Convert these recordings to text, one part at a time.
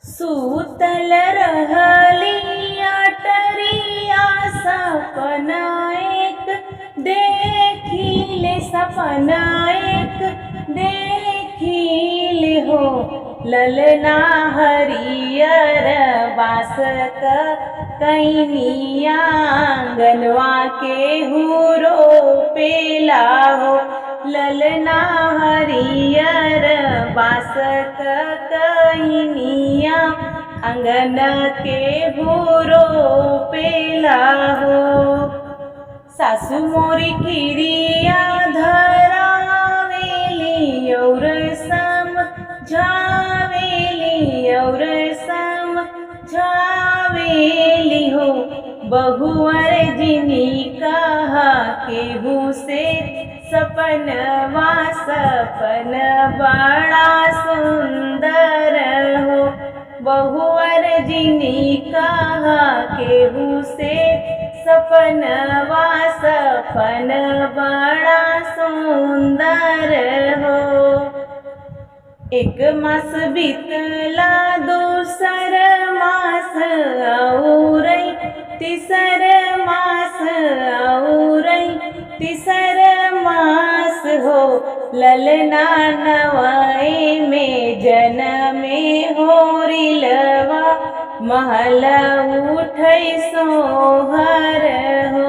सूतल रहलिया टरिया सपना एक देखिले सपना एक देखिले हो ललना हरियर बास कैनिया आंगनवा के हुरो पेला हो ललना हरियर बास कैनिया अंगन के हुरो पेला हो। सासु मोरी किरिया धरावेली और समझावेली और समझावेली हो बहुअर जिनी कहा केहू से सपनवा सपन बड़ा सुंदर हो बहुअर जिनी कहा केहू से सपनवा सपन बड़ा सुंदर हो। एक मास बीतला दूसर मास और तीसर मास और तीसर मास हो ललना नवाई में जनमे होरिलवा महल उठै सोहर हो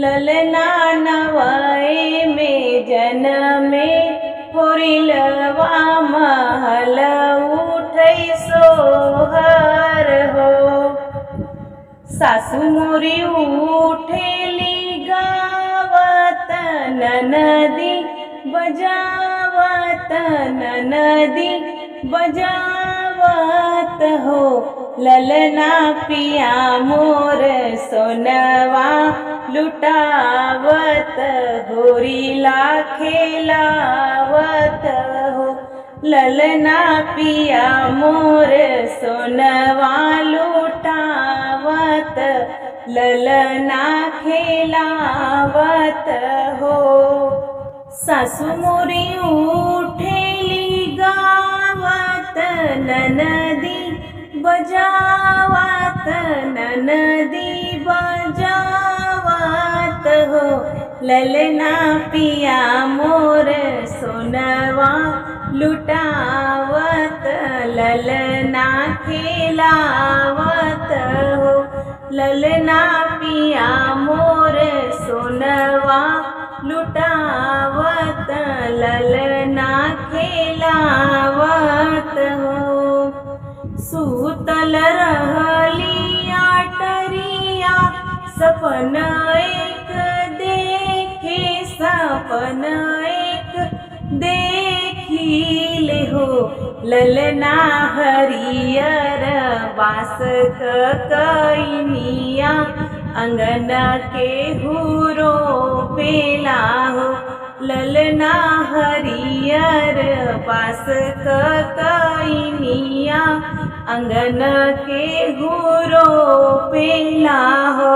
ललना नवाई में जनमे होरिलवा महल उठै सोहर हो। सासु मोरी उठेली गावत ननदी बजावत ननदी बजावत हो ललना पिया मोर सोनवा लुटावत होरिला खेलावत हो ललना पिया मोर सोनवा लुटावत ललना खेलावत हो। सासु मोरी उठेली गावत ननदी बजावत ननदी बजावत हो ललना पिया मोर सोनवा लुटावत ललना खेलावत हो ललना पिया मोर सोनवा लुटावत ललना खेलावत हो। सूतल रहलिया टरिया सपन एक देखे सपन एक देखिले हो ललना हरियर बास कैनिया अंगन के हुरो पेला हो ललना हरियर बास कैनिया अंगन के हुरो पेला हो।